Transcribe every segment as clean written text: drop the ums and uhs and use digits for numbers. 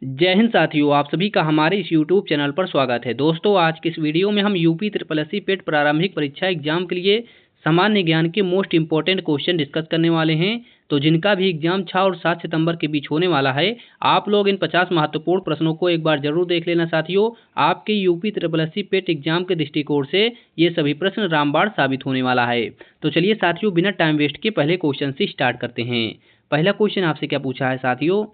जय हिंद साथियों, आप सभी का हमारे इस YouTube चैनल पर स्वागत है। दोस्तों, आज की इस वीडियो में हम यूपी ट्रिपल एससी पेट प्रारंभिक परीक्षा एग्जाम के लिए सामान्य ज्ञान के मोस्ट इंपॉर्टेंट क्वेश्चन डिस्कस करने वाले हैं। तो जिनका भी एग्जाम 6 और 7 सितंबर के बीच होने वाला है, आप लोग इन 50 महत्वपूर्ण प्रश्नों को एक बार जरूर देख लेना साथियों। आपके यूपी ट्रिपल एससी पेट एग्जाम के दृष्टिकोण से ये सभी प्रश्न रामबाण साबित होने वाला है। तो चलिए साथियों, बिना टाइम वेस्ट के पहले क्वेश्चन से स्टार्ट करते हैं। पहला क्वेश्चन आपसे क्या पूछा है साथियों,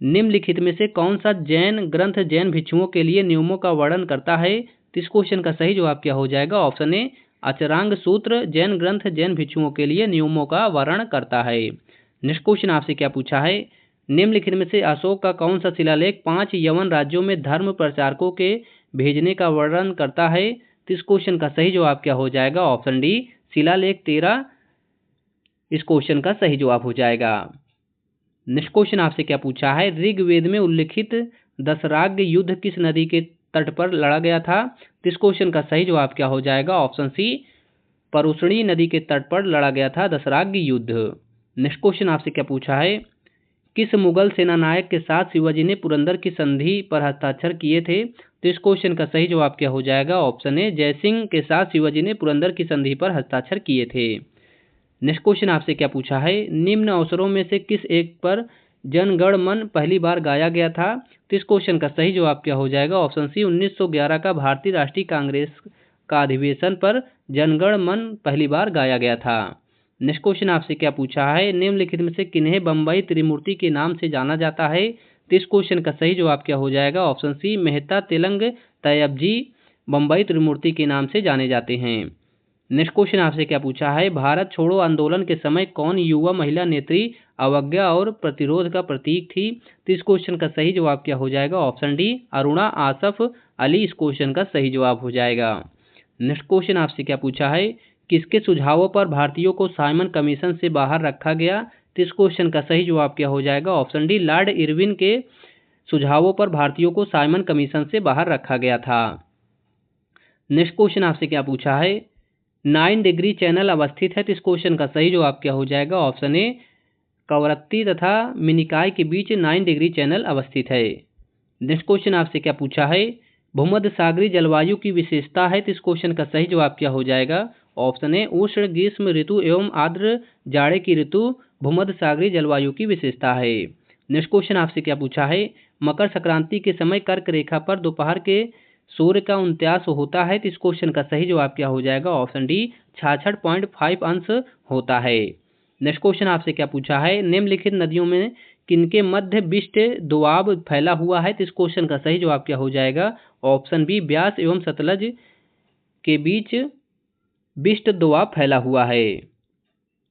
निम्नलिखित में से कौन सा जैन ग्रंथ जैन भिक्षुओं के लिए नियमों का वर्णन करता है? तो इस क्वेश्चन का सही जवाब क्या हो जाएगा? ऑप्शन ए अचरांग सूत्र जैन ग्रंथ जैन भिक्षुओं के लिए नियमों का वर्णन करता है। नेक्स्ट क्वेश्चन आपसे क्या पूछा है, निम्नलिखित में से अशोक का कौन सा शिलालेख 5 यवन राज्यों में धर्म प्रचारकों के भेजने का वर्णन करता है? तो इस क्वेश्चन का सही जवाब क्या हो जाएगा? ऑप्शन डी शिलालेख 13 इस क्वेश्चन का सही जवाब हो जाएगा। नेक्स्ट क्वेश्चन आपसे क्या पूछा है, ऋग्वेद में उल्लिखित दशराग्य युद्ध किस नदी के तट पर लड़ा गया था? तो इस क्वेश्चन का सही जवाब क्या हो जाएगा? ऑप्शन सी परुष्णी नदी के तट पर लड़ा गया था दशराग्य युद्ध। नेक्स्ट क्वेश्चन आपसे क्या पूछा है, किस मुगल सेनानायक के साथ शिवाजी ने पुरंदर की संधि पर हस्ताक्षर किए थे? तो इस क्वेश्चन का सही जवाब क्या हो जाएगा? ऑप्शन ए जयसिंह के साथ शिवाजी ने पुरंदर की संधि पर हस्ताक्षर किए थे। नेक्स्ट क्वेश्चन आपसे क्या पूछा है, निम्न अवसरों में से किस एक पर जनगण मन पहली बार गाया गया था? तो इस क्वेश्चन का सही जवाब क्या हो जाएगा? ऑप्शन सी 1911 का भारतीय राष्ट्रीय कांग्रेस का अधिवेशन पर जनगण मन पहली बार गाया गया था। नेक्स्ट क्वेश्चन आपसे क्या पूछा है, निम्नलिखित में से किन्हें बम्बई त्रिमूर्ति के नाम से जाना जाता है? तो इस क्वेश्चन का सही जवाब क्या हो जाएगा? ऑप्शन सी मेहता तेलंग तैयबजी बम्बई त्रिमूर्ति के नाम से जाने जाते हैं। नेक्स्ट क्वेश्चन आपसे क्या पूछा है, भारत छोड़ो आंदोलन के समय कौन युवा महिला नेत्री अवज्ञा और प्रतिरोध का प्रतीक थी? तो इस क्वेश्चन का सही जवाब क्या हो जाएगा? ऑप्शन डी अरुणा आसफ अली इस क्वेश्चन का सही जवाब हो जाएगा। नेक्स्ट क्वेश्चन आपसे क्या पूछा है, किसके सुझावों पर भारतीयों को साइमन कमीशन से बाहर रखा गया? तो इस क्वेश्चन का सही जवाब क्या हो जाएगा? ऑप्शन डी लॉर्ड इरविन के सुझावों पर भारतीयों को साइमन कमीशन से बाहर रखा गया था। नेक्स्ट क्वेश्चन आपसे क्या पूछा है, 9 डिग्री चैनल अवस्थित है, तो इस क्वेश्चन का सही जवाब क्या हो जाएगा? ऑप्शन ए कवरत्ती तथा मिनिकाय के बीच 9 डिग्री चैनल अवस्थित है। नेक्स्ट क्वेश्चन आपसे क्या पूछा है, भूमध्य सागरीय जलवायु की विशेषता है, तो इस क्वेश्चन का सही जवाब क्या हो जाएगा? ऑप्शन ए उष्ण ग्रीष्म ऋतु एवं आर्द्र जाड़े की ऋतु भूमध्य सागरीय जलवायु की विशेषता है। नेक्स्ट क्वेश्चन आपसे क्या पूछा है, मकर संक्रांति के समय कर्क रेखा पर दोपहर के सूर्य का 49 होता है, तो इस क्वेश्चन का सही जवाब क्या हो जाएगा? ऑप्शन डी 66.5 अंश होता है। नेक्स्ट क्वेश्चन आपसे क्या पूछा है, निम्नलिखित नदियों में किनके मध्य विष्ट दोआब फैला हुआ है? तो इस क्वेश्चन का सही जवाब क्या हो जाएगा? ऑप्शन बी ब्यास एवं सतलज के बीच विष्ट दोआब फैला हुआ है।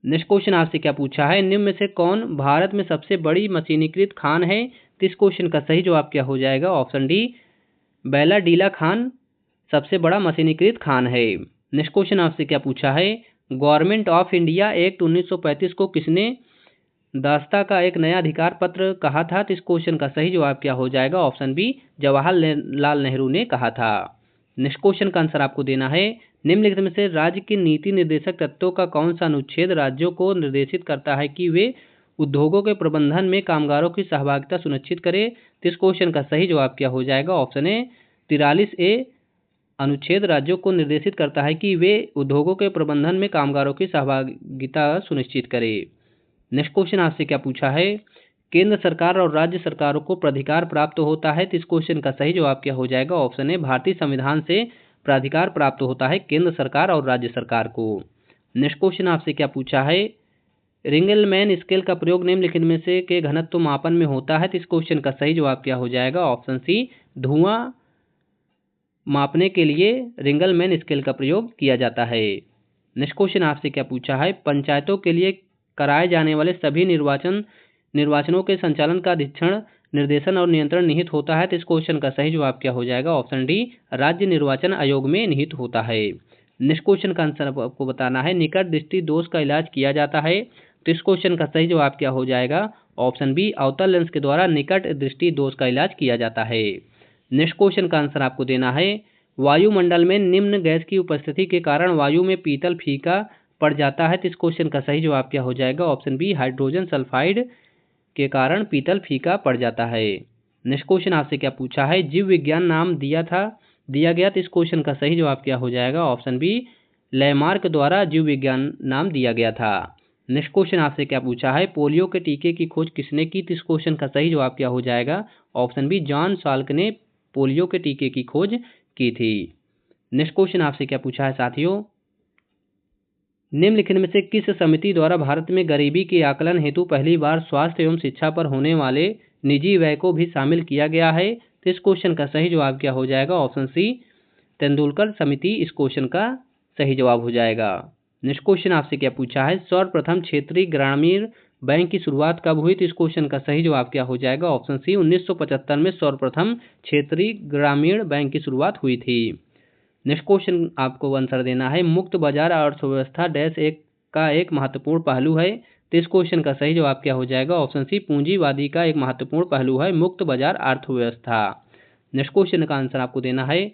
नेक्स्ट क्वेश्चन आपसे क्या पूछा है, निम्न में से कौन भारत में सबसे बड़ी मशीनीकृत खान है? तो इस क्वेश्चन का सही जवाब क्या हो जाएगा? ऑप्शन डी बैलाडीला खान सबसे बड़ा मशीनीकृत खान है। नेक्स्ट क्वेश्चन आपसे क्या पूछा है, गवर्नमेंट ऑफ इंडिया एक्ट 1935 को किसने दास्ता का एक नया अधिकार पत्र कहा था? तो इस क्वेश्चन का सही जवाब क्या हो जाएगा? ऑप्शन बी जवाहरलाल नेहरू ने कहा था। नेक्स्ट क्वेश्चन का आंसर आपको देना है, निम्नलिखित में से राज्य के नीति निर्देशक तत्वों का कौन सा अनुच्छेद राज्यों को निर्देशित करता है कि वे उद्योगों के प्रबंधन में कामगारों की सहभागिता सुनिश्चित करें? तो इस क्वेश्चन का सही जवाब क्या हो जाएगा? ऑप्शन ए 43 ए अनुच्छेद राज्यों को निर्देशित करता है कि वे उद्योगों के प्रबंधन में कामगारों की सहभागिता सुनिश्चित करें। नेक्स्ट क्वेश्चन आपसे क्या पूछा है, केंद्र सरकार और राज्य सरकारों को प्राधिकार प्राप्त होता है, तो इस क्वेश्चन का सही जवाब क्या हो जाएगा? ऑप्शन ए भारतीय संविधान से प्राधिकार प्राप्त होता है केंद्र सरकार और राज्य सरकार को। नेक्स्ट क्वेश्चन आपसे क्या पूछा है, रिंगलमैन स्केल का प्रयोग निम्नलिखित में से के घनत्व मापन में होता है, तो इस क्वेश्चन का सही जवाब क्या हो जाएगा? ऑप्शन सी धुआं मापने के लिए रिंगलमैन स्केल का प्रयोग किया जाता है। नेक्स्ट क्वेश्चन आपसे क्या पूछा है, पंचायतों के लिए कराए जाने वाले सभी निर्वाचनों के संचालन का अधीक्षण निर्देशन और नियंत्रण निहित होता है, तो इस क्वेश्चन का सही जवाब क्या हो जाएगा? ऑप्शन डी राज्य निर्वाचन आयोग में निहित होता है। नेक्स्ट क्वेश्चन का आंसर आपको बताना है, निकट दृष्टि दोष का इलाज किया जाता है, तो इस क्वेश्चन का सही जवाब क्या हो जाएगा? ऑप्शन बी अवतल लेंस के द्वारा निकट दृष्टि दोष का इलाज किया जाता है। नेक्स्ट क्वेश्चन का आंसर आपको देना है, वायुमंडल में निम्न गैस की उपस्थिति के कारण वायु में पीतल फीका पड़ जाता है, तो इस क्वेश्चन का सही जवाब क्या हो जाएगा? ऑप्शन बी हाइड्रोजन सल्फाइड के कारण पीतल फीका पड़ जाता है। नेक्स्ट क्वेश्चन आपसे क्या पूछा है, जीव विज्ञान नाम दिया गया, तो इस क्वेश्चन का सही जवाब क्या हो जाएगा, ऑप्शन बी लैमार्क द्वारा जीव विज्ञान नाम दिया गया था। नेक्स्ट क्वेश्चन आपसे क्या पूछा है, पोलियो के टीके की खोज किसने की, तो इस क्वेश्चन का सही जवाब क्या हो जाएगा, ऑप्शन बी जॉन साल्क ने पोलियो के टीके की खोज की थी। नेक्स्ट क्वेश्चन आपसे क्या पूछा है साथियों, निम्नलिखित में से किस समिति द्वारा भारत में गरीबी के आकलन हेतु पहली बार स्वास्थ्य एवं शिक्षा पर होने वाले निजी व्यय को भी शामिल किया गया है, तो इस क्वेश्चन का सही जवाब क्या हो जाएगा, ऑप्शन सी तेंदुलकर समिति इस क्वेश्चन का सही जवाब हो जाएगा। नेक्स्ट क्वेश्चन आपसे क्या पूछा है, सर्वप्रथम क्षेत्रीय ग्रामीण बैंक की शुरुआत कब हुई, तो इस क्वेश्चन का सही जवाब क्या हो जाएगा, ऑप्शन सी 1975 में सर्वप्रथम क्षेत्रीय ग्रामीण बैंक की शुरुआत हुई थी। नेक्स्ट क्वेश्चन आपको आंसर देना है, मुक्त बाजार अर्थव्यवस्था डैश एक महत्वपूर्ण पहलू है, तो इस क्वेश्चन का सही जवाब क्या हो जाएगा, ऑप्शन सी पूंजीवादी का एक महत्वपूर्ण पहलू है मुक्त बाजार अर्थव्यवस्था। नेक्स्ट क्वेश्चन का आंसर आपको देना है,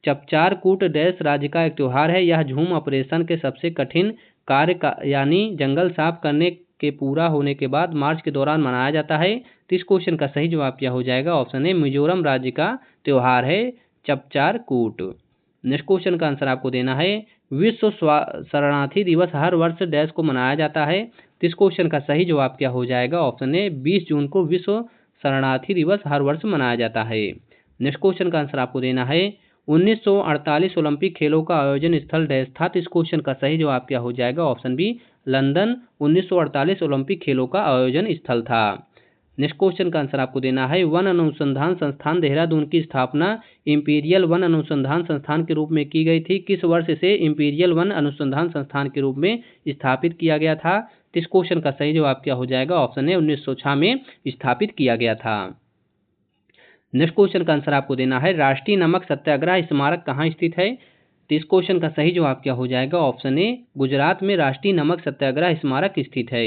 चपचार कूट डैश राज्य का एक त्योहार है, यह झूम ऑपरेशन के सबसे कठिन कार्य का यानी जंगल साफ करने के पूरा होने के बाद मार्च के दौरान मनाया जाता है, तो इस क्वेश्चन का सही जवाब क्या हो जाएगा, ऑप्शन ए मिजोरम राज्य का त्योहार है चपचार कूट। नेक्स्ट क्वेश्चन का आंसर आपको देना है, विश्व शरणार्थी दिवस हर वर्ष डैश को मनाया जाता है, तो इस क्वेश्चन का सही जवाब क्या हो जाएगा, ऑप्शन ए 20 जून को विश्व शरणार्थी दिवस हर वर्ष मनाया जाता है। नेक्स्ट क्वेश्चन का आंसर आपको देना है, 1948 ओलंपिक खेलों का आयोजन स्थल डैश था, तो इस क्वेश्चन का सही जवाब क्या हो जाएगा, ऑप्शन बी लंदन 1948 ओलंपिक खेलों का आयोजन स्थल था। नेक्स्ट क्वेश्चन का आंसर आपको देना है, वन अनुसंधान संस्थान देहरादून की स्थापना इंपीरियल वन अनुसंधान संस्थान के रूप में की गई थी, किस वर्ष इसे इंपीरियल वन अनुसंधान संस्थान के रूप में स्थापित किया गया था, तो इस क्वेश्चन का सही जवाब क्या हो जाएगा, ऑप्शन ए 1906 में स्थापित किया गया था। नेक्स्ट क्वेश्चन का आंसर आपको देना है, राष्ट्रीय नमक सत्याग्रह स्मारक कहाँ स्थित है, तो इस क्वेश्चन का सही जवाब क्या हो जाएगा, ऑप्शन ए गुजरात में राष्ट्रीय नमक सत्याग्रह स्मारक स्थित है।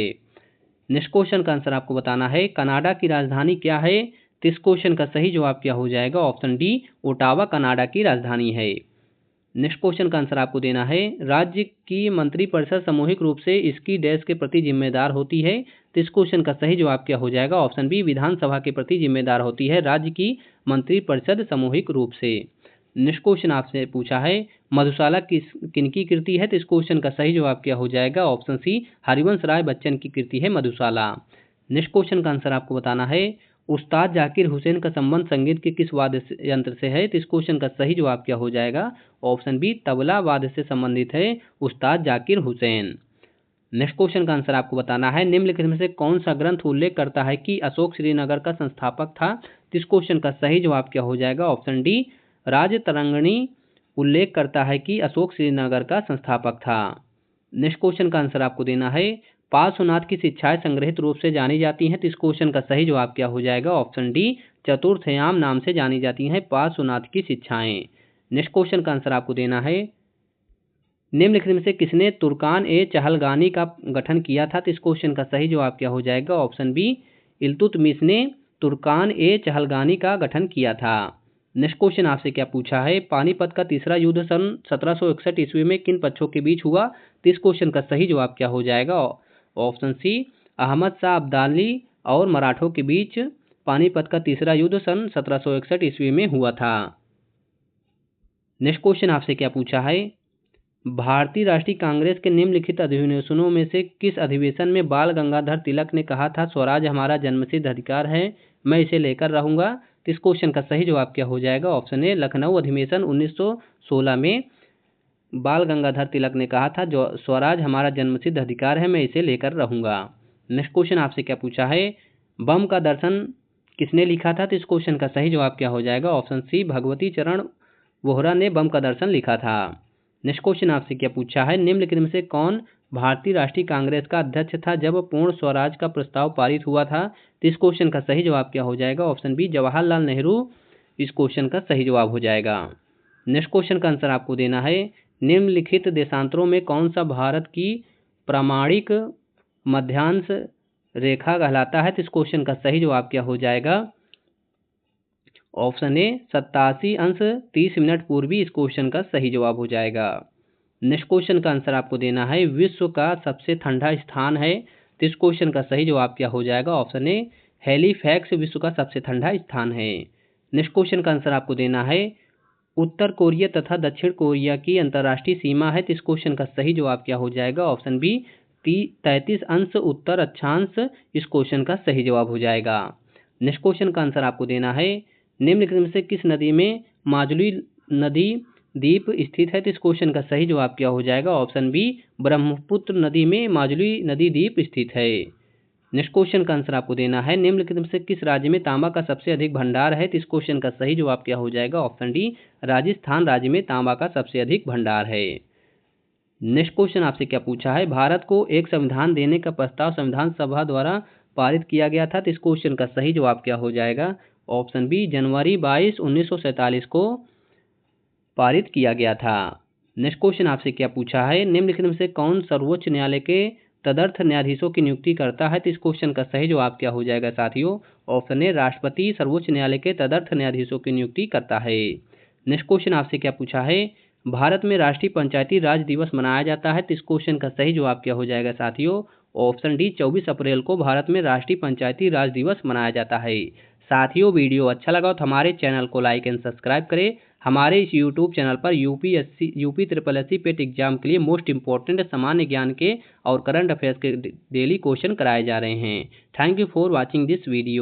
नेक्स्ट क्वेश्चन का आंसर आपको बताना है, कनाडा की राजधानी क्या है, तो इस क्वेश्चन का सही जवाब क्या हो जाएगा, ऑप्शन डी ओटावा कनाडा की राजधानी है। नेक्स्ट क्वेश्चन का आंसर आपको देना है, राज्य की मंत्रिपरिषद सामूहिक रूप से इसकी डैश के प्रति जिम्मेदार होती है, तो इस क्वेश्चन का सही जवाब क्या हो जाएगा, ऑप्शन बी विधानसभा के प्रति जिम्मेदार होती है राज्य की मंत्रिपरिषद सामूहिक रूप से। नेक्स्ट क्वेश्चन आपसे पूछा है, मधुशाला किनकी कृति है, तो इस क्वेश्चन का सही जवाब क्या हो जाएगा, ऑप्शन सी हरिवंश राय बच्चन की कृति है मधुशाला। नेक्स्ट क्वेश्चन का आंसर आपको बताना है, उस्ताद जाकिर हुसैन का संबंध संगीत के किस वाद्य यंत्र से है, तो इस क्वेश्चन का सही जवाब क्या हो जाएगा, ऑप्शन बी तबला वाद्य से संबंधित है उस्ताद जाकिर हुसैन। नेक्स्ट क्वेश्चन का आंसर आपको बताना है, निम्नलिखित में से कौन सा ग्रंथ उल्लेख करता है कि अशोक श्रीनगर का संस्थापक था, तो इस क्वेश्चन का सही जवाब क्या हो जाएगा, ऑप्शन डी राजतरंगिणी उल्लेख करता है कि अशोक श्रीनगर का संस्थापक था। नेक्स्ट क्वेश्चन का आंसर आपको देना है, पार्श्वनाथ की शिक्षाएं संग्रहित रूप से जानी जाती हैं, तो इस क्वेश्चन का सही जवाब क्या हो जाएगा, ऑप्शन डी चतुर्थयाम नाम से जानी जाती हैं पार्श्वनाथ की शिक्षाएं। नेक्स्ट क्वेश्चन का आंसर आपको देना है, निम्नलिखित में से किसने तुर्कान ए चहलगानी का गठन किया था, तो इस क्वेश्चन का सही जवाब क्या हो जाएगा, ऑप्शन बी इल्तुतमिश ने तुर्कान ए चहलगानी का गठन किया था। नेक्स्ट क्वेश्चन आपसे क्या पूछा है, पानीपत का तीसरा युद्ध सन 1761 ईस्वी में किन पक्षों के बीच हुआ, तो इस क्वेश्चन का सही जवाब क्या हो जाएगा, ऑप्शन सी अहमद शाह अब्दाली और मराठों के बीच पानीपत का तीसरा युद्ध सन 1761 ईस्वी में हुआ था। नेक्स्ट क्वेश्चन आपसे क्या पूछा है, भारतीय राष्ट्रीय कांग्रेस के निम्नलिखित अधिवेशनों में से किस अधिवेशन में बाल गंगाधर तिलक ने कहा था स्वराज हमारा जन्मसिद्ध अधिकार है, मैं इसे लेकर रहूंगा, तो इस क्वेश्चन का सही जवाब क्या हो जाएगा, ऑप्शन ए लखनऊ अधिवेशन 1916 में बाल गंगाधर तिलक ने कहा था जो स्वराज हमारा जन्मसिद्ध अधिकार है, मैं इसे लेकर रहूंगा। नेक्स्ट क्वेश्चन आपसे क्या पूछा है, बम का दर्शन किसने लिखा था, तो इस क्वेश्चन का सही जवाब क्या हो जाएगा, ऑप्शन सी भगवती चरण वोहरा ने बम का दर्शन लिखा था। नेक्स्ट क्वेश्चन आपसे क्या पूछा है, निम्नलिखित में से कौन भारतीय राष्ट्रीय कांग्रेस का अध्यक्ष था जब पूर्ण स्वराज का प्रस्ताव पारित हुआ था, तो इस क्वेश्चन का सही जवाब क्या हो जाएगा, ऑप्शन बी जवाहरलाल नेहरू इस क्वेश्चन का सही जवाब हो जाएगा। नेक्स्ट क्वेश्चन का आंसर आपको देना है, निम्नलिखित देशांतरों में कौन सा भारत की प्रामाणिक मध्यांश रेखा कहलाता है, तो इस क्वेश्चन का सही जवाब क्या हो जाएगा, ऑप्शन ए 87°30' पूर्वी इस क्वेश्चन का सही जवाब हो जाएगा। नेक्स्ट क्वेश्चन का आंसर आपको देना है, विश्व का सबसे ठंडा स्थान है, तो इस क्वेश्चन का सही जवाब क्या हो जाएगा, ऑप्शन ए हैलीफैक्स विश्व का सबसे ठंडा स्थान है। नेक्स्ट क्वेश्चन का आंसर आपको देना है उत्तर कोरिया तथा दक्षिण कोरिया की अंतर्राष्ट्रीय सीमा है। तो इस क्वेश्चन का सही जवाब क्या हो जाएगा? ऑप्शन बी 33 अंश उत्तर अक्षांश इस क्वेश्चन का सही जवाब हो जाएगा। नेक्स्ट क्वेश्चन का आंसर आपको देना है निम्नलिखित में से किस नदी में माजुली नदी द्वीप स्थित है? तो इस क्वेश्चन का सही जवाब क्या हो जाएगा? ऑप्शन बी ब्रह्मपुत्र नदी में माजुली नदी द्वीप स्थित है। नेक्स्ट क्वेश्चन का आंसर आपको देना है निम्नलिखित में से किस राज्य में तांबा का सबसे अधिक भंडार है? तो इस क्वेश्चन का सही जवाब क्या हो जाएगा? ऑप्शन डी राजस्थान राज्य में तांबा का सबसे अधिक भंडार है। नेक्स्ट क्वेश्चन आपसे क्या पूछा है? भारत को एक संविधान देने का प्रस्ताव संविधान सभा द्वारा पारित किया गया था। तो इस क्वेश्चन का सही जवाब क्या हो जाएगा? ऑप्शन बी जनवरी 22, 1947 को पारित किया गया था। नेक्स्ट क्वेश्चन आपसे क्या पूछा है? निम्नलिखित में से कौन सर्वोच्च न्यायालय के तदर्थ न्यायाधीशों की नियुक्ति करता है? तो इस क्वेश्चन का सही जवाब क्या हो जाएगा साथियों? ऑप्शन ए राष्ट्रपति सर्वोच्च न्यायालय के तदर्थ न्यायाधीशों की नियुक्ति करता है। नेक्स्ट क्वेश्चन आपसे क्या पूछा है? भारत में राष्ट्रीय पंचायती राज दिवस मनाया जाता है। तो इस क्वेश्चन का सही जवाब क्या हो जाएगा साथियों? ऑप्शन डी 24 अप्रैल को भारत में राष्ट्रीय पंचायती राज दिवस मनाया जाता है। साथियों वीडियो अच्छा लगा तो हमारे चैनल को लाइक एंड सब्सक्राइब करें। हमारे इस यूट्यूब चैनल पर UP triple S C PET exam के लिए मोस्ट इंपॉर्टेंट सामान्य ज्ञान के और करंट अफेयर्स के डेली क्वेश्चन कराए जा रहे हैं। Thank you for watching this video.